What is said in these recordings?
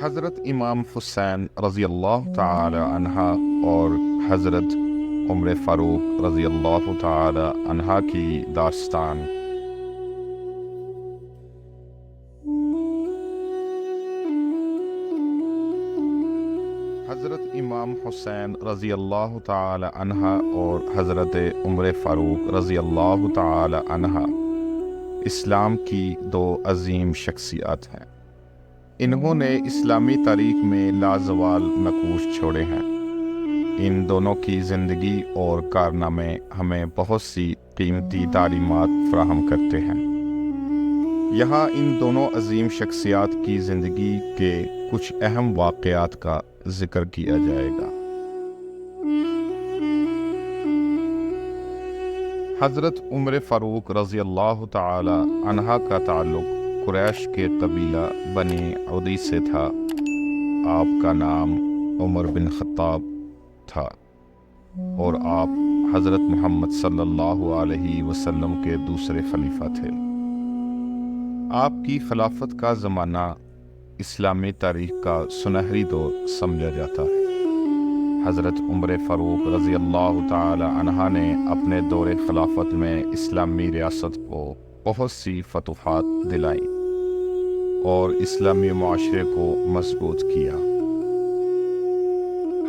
حضرت امام حسین رضی اللہ تعالی عنہ اور حضرت عمر فاروق رضی اللہ تعالی عنہ کی داستان۔ حضرت امام حسین رضی اللہ تعالی عنہ اور حضرت عمر فاروق رضی اللہ تعالی عنہ اسلام کی دو عظیم شخصیات ہیں۔ انہوں نے اسلامی تاریخ میں لازوال نقوش چھوڑے ہیں۔ ان دونوں کی زندگی اور کارنامے ہمیں بہت سی قیمتی تعلیمات فراہم کرتے ہیں۔ یہاں ان دونوں عظیم شخصیات کی زندگی کے کچھ اہم واقعات کا ذکر کیا جائے گا۔ حضرت عمر فاروق رضی اللہ تعالی عنہ کا تعلق قریش کے قبیلہ بنی عدی سے تھا۔ آپ کا نام عمر بن خطاب تھا اور آپ حضرت محمد صلی اللہ علیہ وسلم کے دوسرے خلیفہ تھے۔ آپ کی خلافت کا زمانہ اسلامی تاریخ کا سنہری دور سمجھا جاتا ہے۔ حضرت عمر فاروق رضی اللہ تعالی عنہ نے اپنے دور خلافت میں اسلامی ریاست کو بہت سی فتوحات دلائیں اور اسلامی معاشرے کو مضبوط کیا۔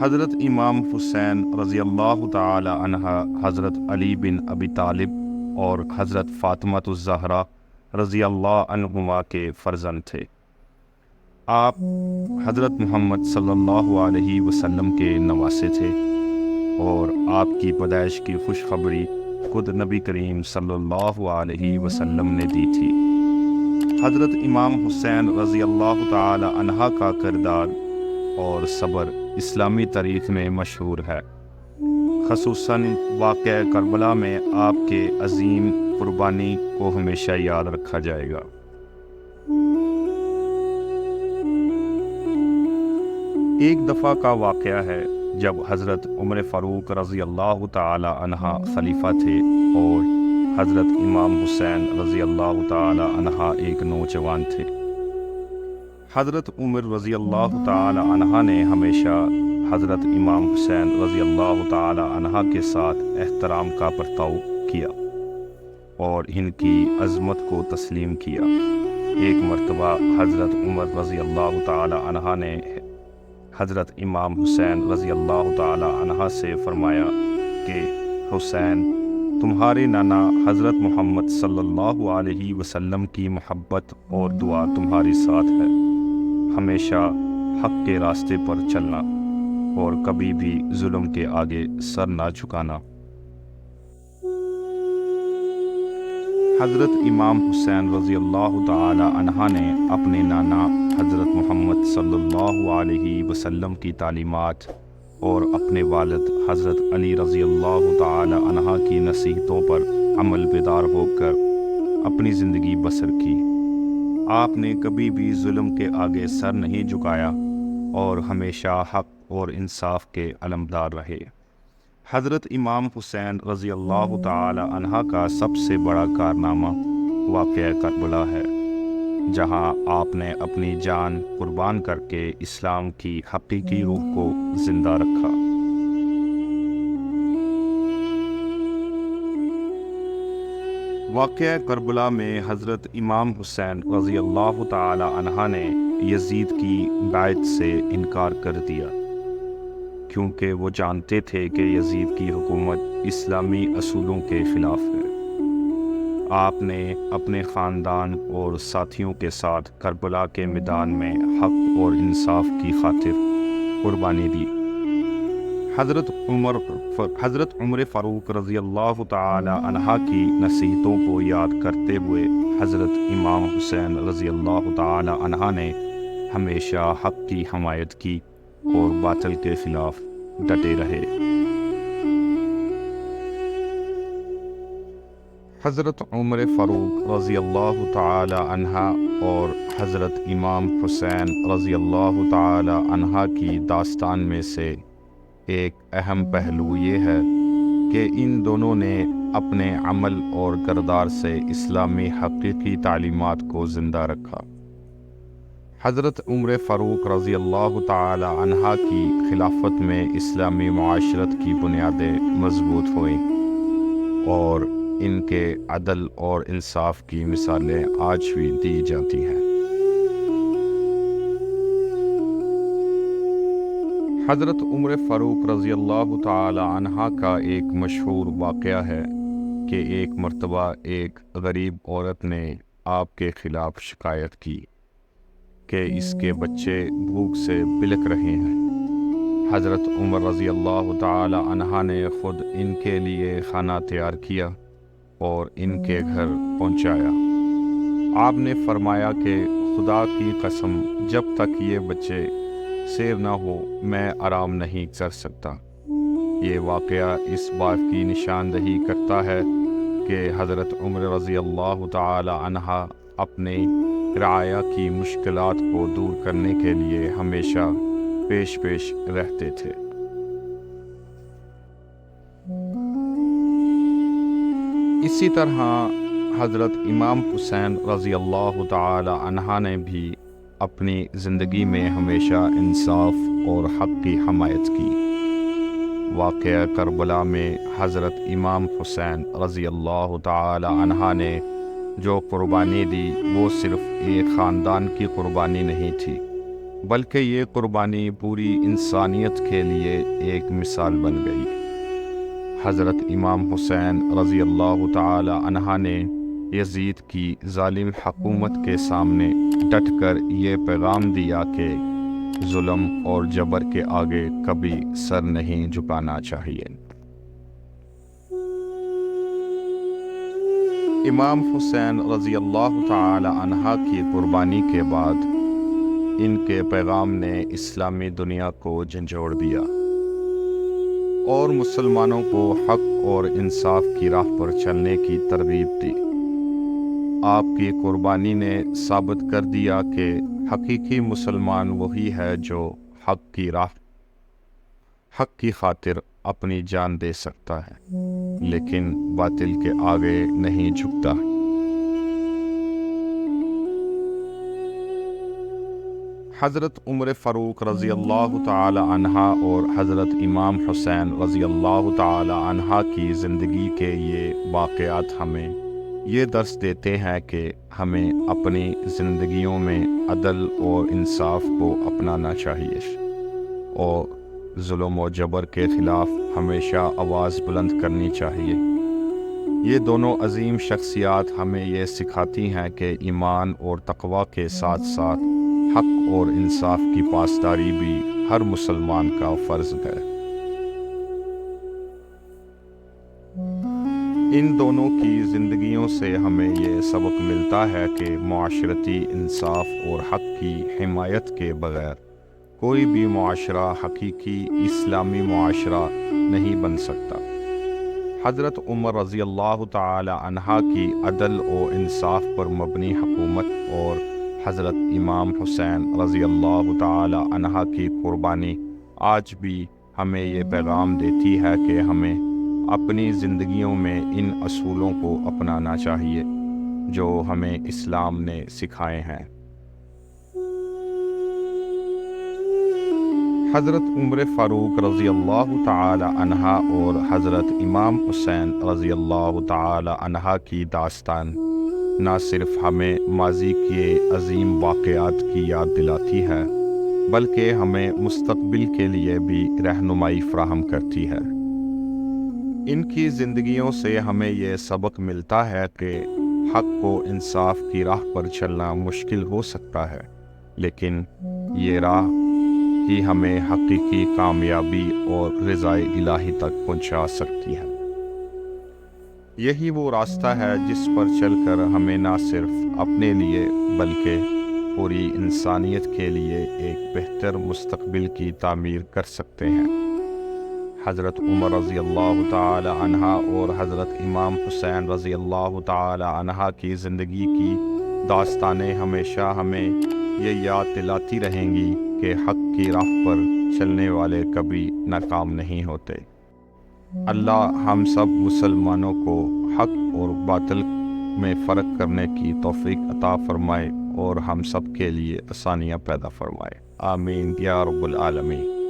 حضرت امام حسین رضی اللہ تعالی عنہ حضرت علی بن ابی طالب اور حضرت فاطمہ الزہرا رضی اللہ عنہما کے فرزند تھے۔ آپ حضرت محمد صلی اللہ علیہ وسلم کے نواسے تھے اور آپ کی پیدائش کی خوشخبری خود نبی کریم صلی اللہ علیہ وسلم نے دی تھی۔ حضرت امام حسین رضی اللہ تعالی عنہ کا کردار اور صبر اسلامی تاریخ میں مشہور ہے۔ خصوصاً واقعہ کربلا میں آپ کے عظیم قربانی کو ہمیشہ یاد رکھا جائے گا۔ ایک دفعہ کا واقعہ ہے جب حضرت عمر فاروق رضی اللہ تعالی عنہ خلیفہ تھے اور حضرت امام حسین رضی اللہ تعالی عنہ ایک نوجوان تھے۔ حضرت عمر رضی اللہ تعالی عنہ نے ہمیشہ حضرت امام حسین رضی اللہ تعالی عنہ کے ساتھ احترام کا برتاؤ کیا اور ان کی عظمت کو تسلیم کیا۔ ایک مرتبہ حضرت عمر رضی اللہ تعالی عنہ نے حضرت امام حسین رضی اللہ تعالی عنہ سے فرمایا کہ حسین، تمہارے نانا حضرت محمد صلی اللہ علیہ وسلم کی محبت اور دعا تمہارے ساتھ ہے۔ ہمیشہ حق کے راستے پر چلنا اور کبھی بھی ظلم کے آگے سر نہ جھکانا۔ حضرت امام حسین رضی اللہ تعالی عنہ نے اپنے نانا حضرت محمد صلی اللہ علیہ وسلم کی تعلیمات اور اپنے والد حضرت علی رضی اللہ تعالی عنہ کی نصیحتوں پر عمل بیدار ہو کر اپنی زندگی بسر کی۔ آپ نے کبھی بھی ظلم کے آگے سر نہیں جھکایا اور ہمیشہ حق اور انصاف کے علمدار رہے۔ حضرت امام حسین رضی اللہ تعالی عنہ کا سب سے بڑا کارنامہ واقعہ کربلا ہے، جہاں آپ نے اپنی جان قربان کر کے اسلام کی حقیقی روح کو زندہ رکھا۔ واقعہ کربلا میں حضرت امام حسین رضی اللہ تعالی عنہ نے یزید کی بیعت سے انکار کر دیا، کیونکہ وہ جانتے تھے کہ یزید کی حکومت اسلامی اصولوں کے خلاف ہے۔ آپ نے اپنے خاندان اور ساتھیوں کے ساتھ کربلا کے میدان میں حق اور انصاف کی خاطر قربانی دی۔ حضرت عمر فاروق رضی اللہ تعالی عنہ کی نصیحتوں کو یاد کرتے ہوئے حضرت امام حسین رضی اللہ تعالی عنہ نے ہمیشہ حق کی حمایت کی اور باطل کے خلاف ڈٹے رہے۔ حضرت عمر فاروق رضی اللہ تعالی عنہ اور حضرت امام حسین رضی اللہ تعالی عنہ کی داستان میں سے ایک اہم پہلو یہ ہے کہ ان دونوں نے اپنے عمل اور کردار سے اسلامی حقیقی تعلیمات کو زندہ رکھا۔ حضرت عمر فاروق رضی اللہ تعالی عنہ کی خلافت میں اسلامی معاشرت کی بنیادیں مضبوط ہوئیں اور ان کے عدل اور انصاف کی مثالیں آج بھی دی جاتی ہیں۔ حضرت عمر فاروق رضی اللہ تعالی عنہ کا ایک مشہور واقعہ ہے کہ ایک مرتبہ ایک غریب عورت نے آپ کے خلاف شکایت کی کہ اس کے بچے بھوک سے بلک رہے ہیں۔ حضرت عمر رضی اللہ تعالی عنہ نے خود ان کے لیے کھانا تیار کیا اور ان کے گھر پہنچایا۔ آپ نے فرمایا کہ خدا کی قسم جب تک یہ بچے سیر نہ ہو میں آرام نہیں کر سکتا۔ یہ واقعہ اس بات کی نشاندہی کرتا ہے کہ حضرت عمر رضی اللہ تعالی عنہ اپنے رعایا کی مشکلات کو دور کرنے کے لیے ہمیشہ پیش رہتے تھے۔ اسی طرح حضرت امام حسین رضی اللہ تعالی عنہ نے بھی اپنی زندگی میں ہمیشہ انصاف اور حق کی حمایت کی۔ واقعہ کربلا میں حضرت امام حسین رضی اللہ تعالی عنہ نے جو قربانی دی وہ صرف ایک خاندان کی قربانی نہیں تھی، بلکہ یہ قربانی پوری انسانیت کے لیے ایک مثال بن گئی۔ حضرت امام حسین رضی اللہ تعالی عنہ نے یزید کی ظالم حکومت کے سامنے ڈٹ کر یہ پیغام دیا کہ ظلم اور جبر کے آگے کبھی سر نہیں جھکانا چاہیے۔ امام حسین رضی اللہ تعالی عنہ کی قربانی کے بعد ان کے پیغام نے اسلامی دنیا کو جھنجھوڑ دیا اور مسلمانوں کو حق اور انصاف کی راہ پر چلنے کی ترغیب دی۔ آپ کی قربانی نے ثابت کر دیا کہ حقیقی مسلمان وہی ہے جو حق کی خاطر اپنی جان دے سکتا ہے لیکن باطل کے آگے نہیں جھکتا۔ حضرت عمر فاروق رضی اللہ تعالی عنہ اور حضرت امام حسین رضی اللہ تعالی عنہ کی زندگی کے یہ واقعات ہمیں یہ درس دیتے ہیں کہ ہمیں اپنی زندگیوں میں عدل اور انصاف کو اپنانا چاہیے اور ظلم و جبر کے خلاف ہمیشہ آواز بلند کرنی چاہیے۔ یہ دونوں عظیم شخصیات ہمیں یہ سکھاتی ہیں کہ ایمان اور تقوی کے ساتھ ساتھ حق اور انصاف کی پاسداری بھی ہر مسلمان کا فرض ہے۔ ان دونوں کی زندگیوں سے ہمیں یہ سبق ملتا ہے کہ معاشرتی انصاف اور حق کی حمایت کے بغیر کوئی بھی معاشرہ حقیقی اسلامی معاشرہ نہیں بن سکتا۔ حضرت عمر رضی اللہ تعالی عنہ کی عدل و انصاف پر مبنی حکومت اور حضرت امام حسین رضی اللہ تعالی عنہ کی قربانی آج بھی ہمیں یہ پیغام دیتی ہے کہ ہمیں اپنی زندگیوں میں ان اصولوں کو اپنانا چاہیے جو ہمیں اسلام نے سکھائے ہیں۔ حضرت عمر فاروق رضی اللہ تعالی عنہ اور حضرت امام حسین رضی اللہ تعالی عنہ کی داستان نہ صرف ہمیں ماضی کے عظیم واقعات کی یاد دلاتی ہے بلکہ ہمیں مستقبل کے لیے بھی رہنمائی فراہم کرتی ہے۔ ان کی زندگیوں سے ہمیں یہ سبق ملتا ہے کہ حق و انصاف کی راہ پر چلنا مشکل ہو سکتا ہے لیکن یہ راہ ہی ہمیں حقیقی کامیابی اور رضائے الہی تک پہنچا سکتی ہے۔ یہی وہ راستہ ہے جس پر چل کر ہمیں نہ صرف اپنے لیے بلکہ پوری انسانیت کے لیے ایک بہتر مستقبل کی تعمیر کر سکتے ہیں۔ حضرت عمر رضی اللہ تعالی عنہ اور حضرت امام حسین رضی اللہ تعالی عنہ کی زندگی کی داستانیں ہمیشہ ہمیں یہ یاد دلاتی رہیں گی کہ حق کی راہ پر چلنے والے کبھی ناکام نہیں ہوتے۔ اللہ ہم سب مسلمانوں کو حق اور باطل میں فرق کرنے کی توفیق عطا فرمائے۔ اور ہم سب کے لیے آسانیاں پیدا فرمائے، آمین یا رب العالمین۔